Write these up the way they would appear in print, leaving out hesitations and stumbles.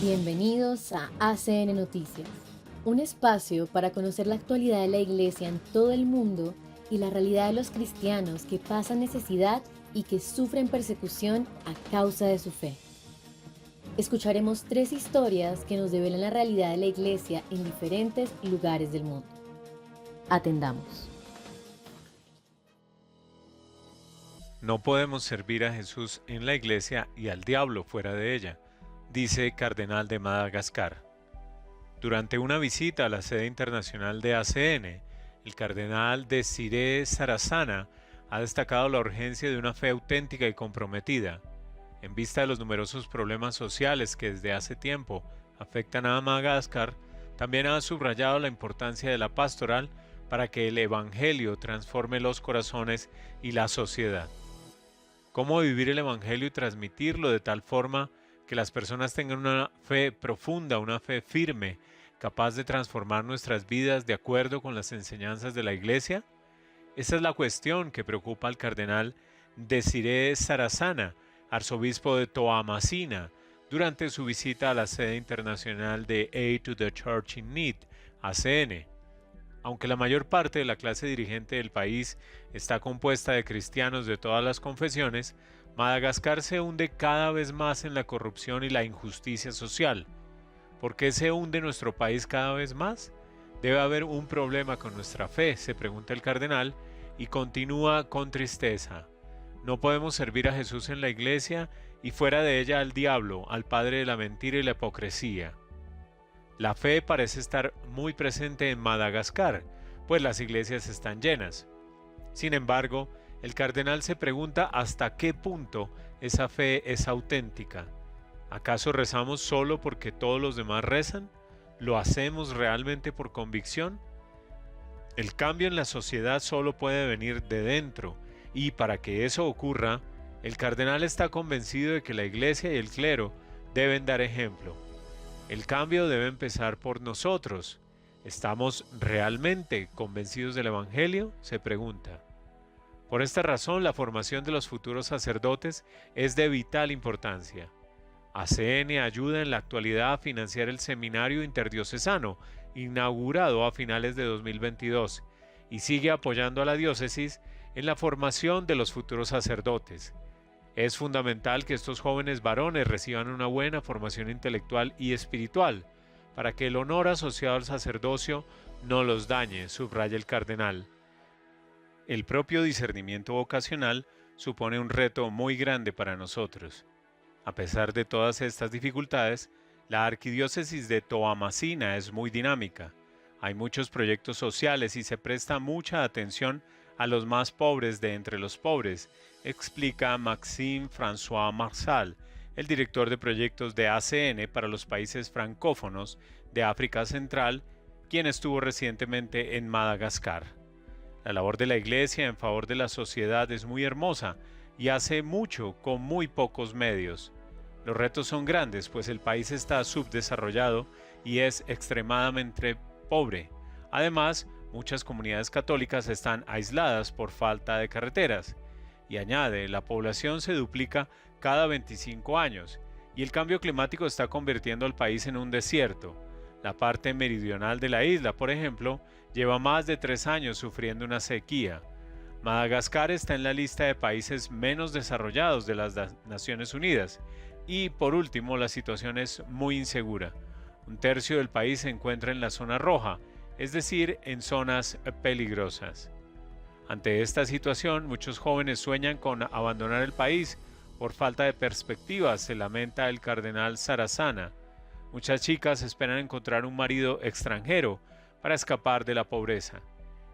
Bienvenidos a ACN Noticias, un espacio para conocer la actualidad de la Iglesia en todo el mundo y la realidad de los cristianos que pasan necesidad y que sufren persecución a causa de su fe. Escucharemos 3 historias que nos develan la realidad de la Iglesia en diferentes lugares del mundo. Atendamos. No podemos servir a Jesús en la iglesia y al diablo fuera de ella, dice Cardenal de Madagascar. Durante una visita a la sede internacional de ACN, el cardenal Desiree Sarasana ha destacado la urgencia de una fe auténtica y comprometida. En vista de los numerosos problemas sociales que desde hace tiempo afectan a Madagascar, también ha subrayado la importancia de la pastoral para que el Evangelio transforme los corazones y la sociedad. Cómo vivir el Evangelio y transmitirlo de tal forma que las personas tengan una fe profunda, una fe firme, capaz de transformar nuestras vidas de acuerdo con las enseñanzas de la Iglesia. Esta es la cuestión que preocupa al cardenal Desiree Sarasana, arzobispo de Toamasina, durante su visita a la sede internacional de Aid to the Church in Need, ACN. Aunque la mayor parte de la clase dirigente del país está compuesta de cristianos de todas las confesiones, Madagascar se hunde cada vez más en la corrupción y la injusticia social. ¿Por qué se hunde nuestro país cada vez más? Debe haber un problema con nuestra fe, se pregunta el cardenal, y continúa con tristeza. No podemos servir a Jesús en la iglesia y fuera de ella al diablo, al padre de la mentira y la hipocresía. La fe parece estar muy presente en Madagascar, pues las iglesias están llenas. Sin embargo, el cardenal se pregunta hasta qué punto esa fe es auténtica. ¿Acaso rezamos solo porque todos los demás rezan? ¿Lo hacemos realmente por convicción? El cambio en la sociedad solo puede venir de dentro, y para que eso ocurra, el cardenal está convencido de que la iglesia y el clero deben dar ejemplo. El cambio debe empezar por nosotros. ¿Estamos realmente convencidos del Evangelio?, se pregunta. Por esta razón, la formación de los futuros sacerdotes es de vital importancia. ACN ayuda en la actualidad a financiar el seminario interdiocesano, inaugurado a finales de 2022, y sigue apoyando a la diócesis en la formación de los futuros sacerdotes. Es fundamental que estos jóvenes varones reciban una buena formación intelectual y espiritual, para que el honor asociado al sacerdocio no los dañe, subraya el cardenal. El propio discernimiento vocacional supone un reto muy grande para nosotros. A pesar de todas estas dificultades, la arquidiócesis de Toamasina es muy dinámica. Hay muchos proyectos sociales y se presta mucha atención a los más pobres de entre los pobres, explica Maxime François Marsal, el director de proyectos de ACN para los países francófonos de África Central, quien estuvo recientemente en Madagascar. La labor de la Iglesia en favor de la sociedad es muy hermosa y hace mucho con muy pocos medios. Los retos son grandes, pues el país está subdesarrollado y es extremadamente pobre. Además, muchas comunidades católicas están aisladas por falta de carreteras. Y añade, la población se duplica cada 25 años y el cambio climático está convirtiendo al país en un desierto. La parte meridional de la isla, por ejemplo, lleva más de 3 años sufriendo una sequía. Madagascar está en la lista de países menos desarrollados de las Naciones Unidas. Y por último, la situación es muy insegura. Un tercio del país se encuentra en la zona roja, es decir, en zonas peligrosas. Ante esta situación, muchos jóvenes sueñan con abandonar el país por falta de perspectivas, se lamenta el cardenal Sarasana. Muchas chicas esperan encontrar un marido extranjero para escapar de la pobreza.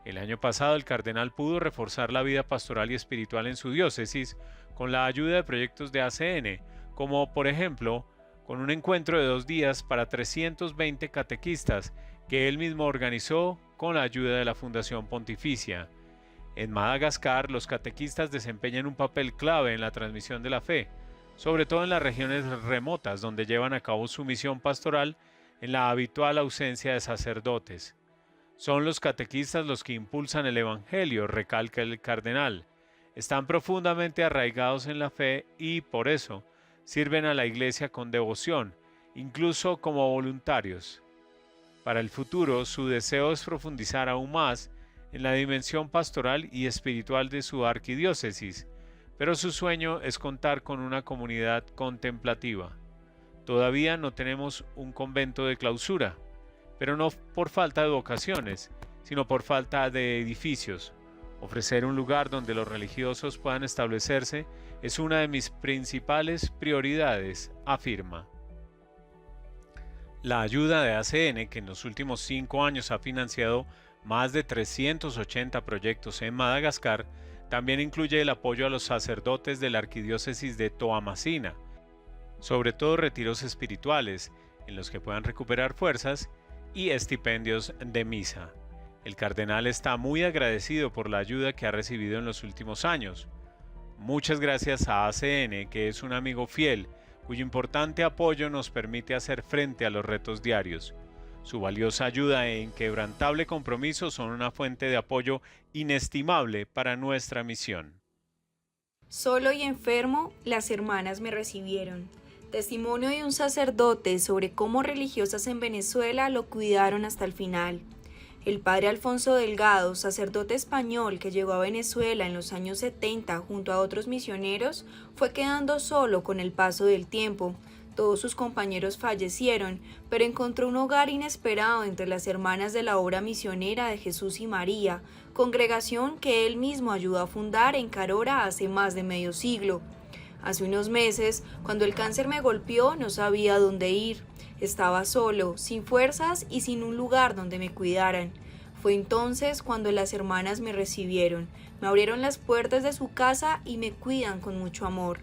El año pasado el cardenal pudo reforzar la vida pastoral y espiritual en su diócesis con la ayuda de proyectos de ACN, como por ejemplo con un encuentro de 2 días para 320 catequistas que él mismo organizó con la ayuda de la Fundación Pontificia. En Madagascar, los catequistas desempeñan un papel clave en la transmisión de la fe, sobre todo en las regiones remotas donde llevan a cabo su misión pastoral en la habitual ausencia de sacerdotes. Son los catequistas los que impulsan el Evangelio, recalca el cardenal. Están profundamente arraigados en la fe y, por eso, sirven a la Iglesia con devoción incluso como voluntarios. Para el futuro, su deseo es profundizar aún más en la dimensión pastoral y espiritual de su arquidiócesis, pero su sueño es contar con una comunidad contemplativa. Todavía no tenemos un convento de clausura, pero no por falta de vocaciones, sino por falta de edificios. Ofrecer un lugar donde los religiosos puedan establecerse es una de mis principales prioridades, afirma. La ayuda de ACN, que en los últimos 5 años ha financiado más de 380 proyectos en Madagascar, también incluye el apoyo a los sacerdotes de la arquidiócesis de Toamasina, sobre todo retiros espirituales, en los que puedan recuperar fuerzas, y estipendios de misa. El cardenal está muy agradecido por la ayuda que ha recibido en los últimos años. Muchas gracias a ACN, que es un amigo fiel, cuyo importante apoyo nos permite hacer frente a los retos diarios. Su valiosa ayuda e inquebrantable compromiso son una fuente de apoyo inestimable para nuestra misión. Solo y enfermo, las hermanas me recibieron. Testimonio de un sacerdote sobre cómo religiosas en Venezuela lo cuidaron hasta el final. El padre Alfonso Delgado, sacerdote español que llegó a Venezuela en los años 70 junto a otros misioneros, fue quedando solo con el paso del tiempo. Todos sus compañeros fallecieron, pero encontró un hogar inesperado entre las hermanas de la obra misionera de Jesús y María, congregación que él mismo ayudó a fundar en Carora hace más de medio siglo. Hace unos meses, cuando el cáncer me golpeó, no sabía dónde ir. Estaba solo, sin fuerzas y sin un lugar donde me cuidaran. Fue entonces cuando las hermanas me recibieron, me abrieron las puertas de su casa y me cuidan con mucho amor.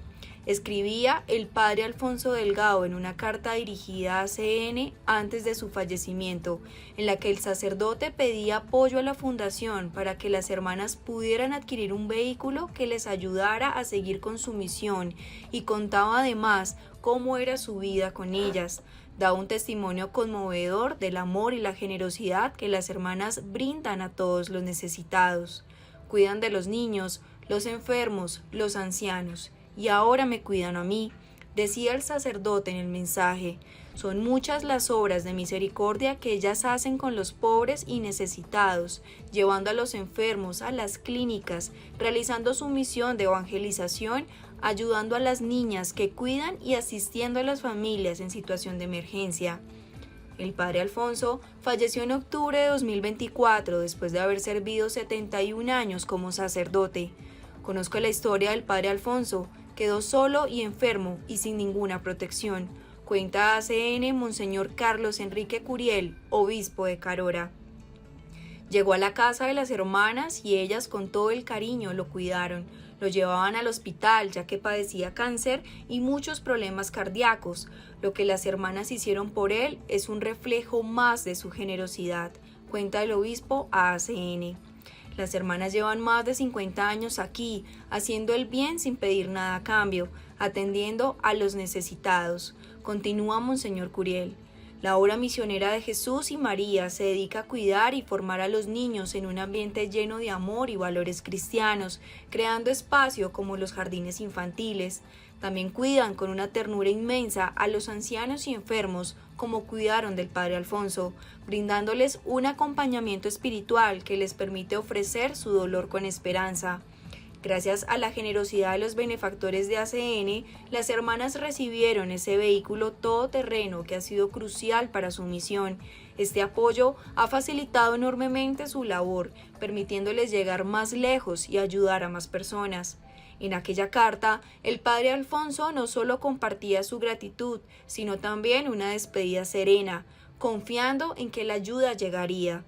Escribía el padre Alfonso Delgado en una carta dirigida a ACN antes de su fallecimiento, en la que el sacerdote pedía apoyo a la fundación para que las hermanas pudieran adquirir un vehículo que les ayudara a seguir con su misión, y contaba además cómo era su vida con ellas. Da un testimonio conmovedor del amor y la generosidad que las hermanas brindan a todos los necesitados. Cuidan de los niños, los enfermos, los ancianos, y ahora me cuidan a mí, decía el sacerdote en el mensaje. Son muchas las obras de misericordia que ellas hacen con los pobres y necesitados, llevando a los enfermos a las clínicas, realizando su misión de evangelización, ayudando a las niñas que cuidan y asistiendo a las familias en situación de emergencia. El padre Alfonso falleció en octubre de 2024 después de haber servido 71 años como sacerdote. Conozco la historia del padre Alfonso. Quedó solo y enfermo y sin ninguna protección. Cuenta ACN Monseñor Carlos Enrique Curiel, obispo de Carora. Llegó a la casa de las hermanas y ellas con todo el cariño lo cuidaron. Lo llevaban al hospital ya que padecía cáncer y muchos problemas cardíacos. Lo que las hermanas hicieron por él es un reflejo más de su generosidad, cuenta el obispo a ACN. Las hermanas llevan más de 50 años aquí, haciendo el bien sin pedir nada a cambio, atendiendo a los necesitados. Continúa Monseñor Curiel. La obra misionera de Jesús y María se dedica a cuidar y formar a los niños en un ambiente lleno de amor y valores cristianos, creando espacio como los jardines infantiles. También cuidan con una ternura inmensa a los ancianos y enfermos, como cuidaron del padre Alfonso, brindándoles un acompañamiento espiritual que les permite ofrecer su dolor con esperanza. Gracias a la generosidad de los benefactores de ACN, las hermanas recibieron ese vehículo todoterreno que ha sido crucial para su misión. Este apoyo ha facilitado enormemente su labor, permitiéndoles llegar más lejos y ayudar a más personas. En aquella carta, el padre Alfonso no solo compartía su gratitud, sino también una despedida serena, confiando en que la ayuda llegaría.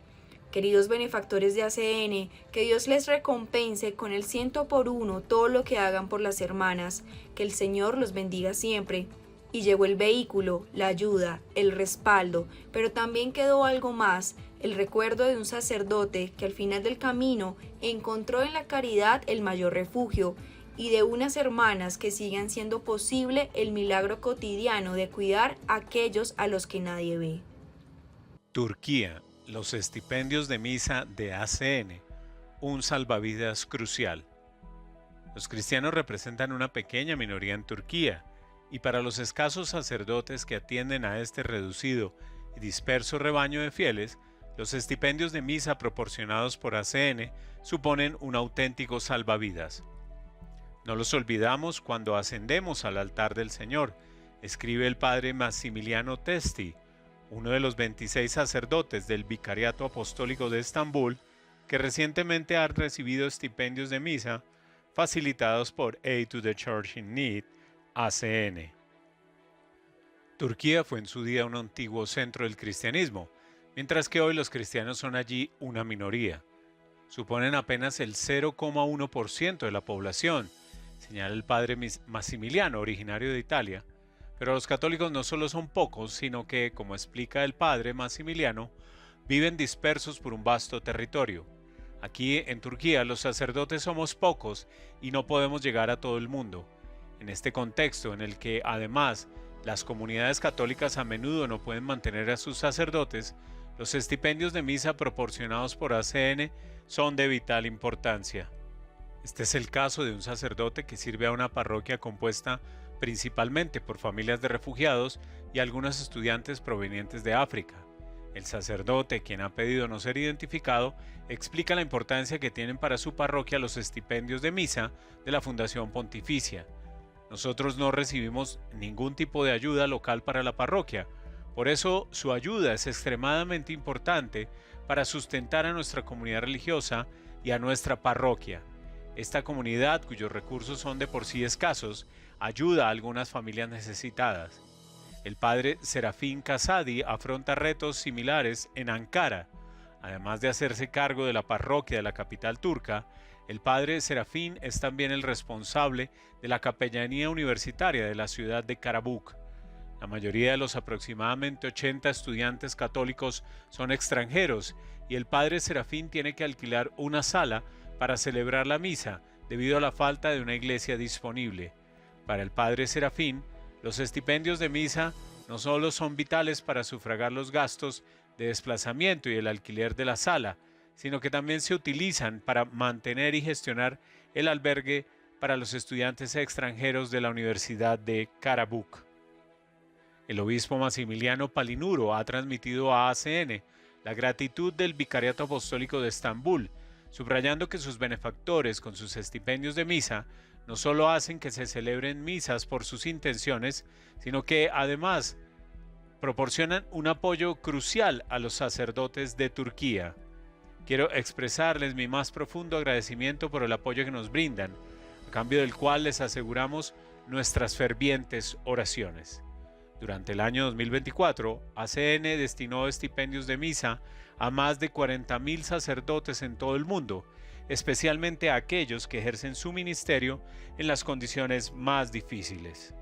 Queridos benefactores de ACN, que Dios les recompense con el 100 por 1 todo lo que hagan por las hermanas, que el Señor los bendiga siempre. Y llegó el vehículo, la ayuda, el respaldo, pero también quedó algo más, el recuerdo de un sacerdote que al final del camino encontró en la caridad el mayor refugio, y de unas hermanas que sigan siendo posible el milagro cotidiano de cuidar a aquellos a los que nadie ve. Turquía, los estipendios de misa de ACN, un salvavidas crucial. Los cristianos representan una pequeña minoría en Turquía y para los escasos sacerdotes que atienden a este reducido y disperso rebaño de fieles, los estipendios de misa proporcionados por ACN suponen un auténtico salvavidas. No los olvidamos cuando ascendemos al altar del Señor, escribe el padre Massimiliano Testi, uno de los 26 sacerdotes del Vicariato Apostólico de Estambul, que recientemente ha recibido estipendios de misa facilitados por Aid to the Church in Need, ACN. Turquía fue en su día un antiguo centro del cristianismo, mientras que hoy los cristianos son allí una minoría. Suponen apenas el 0,1% de la población, señala el padre Massimiliano, originario de Italia. Pero los católicos no solo son pocos, sino que, como explica el padre Massimiliano, viven dispersos por un vasto territorio. Aquí en Turquía los sacerdotes somos pocos y no podemos llegar a todo el mundo. En este contexto en el que, además, las comunidades católicas a menudo no pueden mantener a sus sacerdotes, los estipendios de misa proporcionados por ACN son de vital importancia. Este es el caso de un sacerdote que sirve a una parroquia compuesta principalmente por familias de refugiados y algunos estudiantes provenientes de África. El sacerdote, quien ha pedido no ser identificado, explica la importancia que tienen para su parroquia los estipendios de misa de la Fundación Pontificia. Nosotros no recibimos ningún tipo de ayuda local para la parroquia, por eso su ayuda es extremadamente importante para sustentar a nuestra comunidad religiosa y a nuestra parroquia. Esta comunidad, cuyos recursos son de por sí escasos, ayuda a algunas familias necesitadas. El padre Serafín Kasadi afronta retos similares en Ankara. Además de hacerse cargo de la parroquia de la capital turca, el padre Serafín es también el responsable de la capellanía universitaria de la ciudad de Karabuk. La mayoría de los aproximadamente 80 estudiantes católicos son extranjeros y el padre Serafín tiene que alquilar una sala para celebrar la misa debido a la falta de una iglesia disponible. Para el padre Serafín, los estipendios de misa no solo son vitales para sufragar los gastos de desplazamiento y el alquiler de la sala, sino que también se utilizan para mantener y gestionar el albergue para los estudiantes extranjeros de la Universidad de Karabuk. El obispo Massimiliano Palinuro ha transmitido a ACN la gratitud del Vicariato Apostólico de Estambul, subrayando que sus benefactores con sus estipendios de misa no solo hacen que se celebren misas por sus intenciones, sino que además proporcionan un apoyo crucial a los sacerdotes de Turquía. Quiero expresarles mi más profundo agradecimiento por el apoyo que nos brindan, a cambio del cual les aseguramos nuestras fervientes oraciones. Durante el año 2024, ACN destinó estipendios de misa a más de 40.000 sacerdotes en todo el mundo, especialmente a aquellos que ejercen su ministerio en las condiciones más difíciles.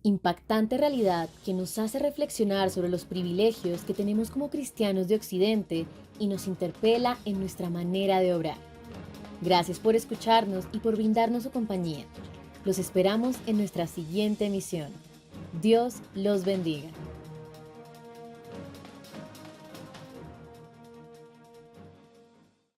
Impactante realidad que nos hace reflexionar sobre los privilegios que tenemos como cristianos de Occidente y nos interpela en nuestra manera de obrar. Gracias por escucharnos y por brindarnos su compañía. Los esperamos en nuestra siguiente emisión. Dios los bendiga.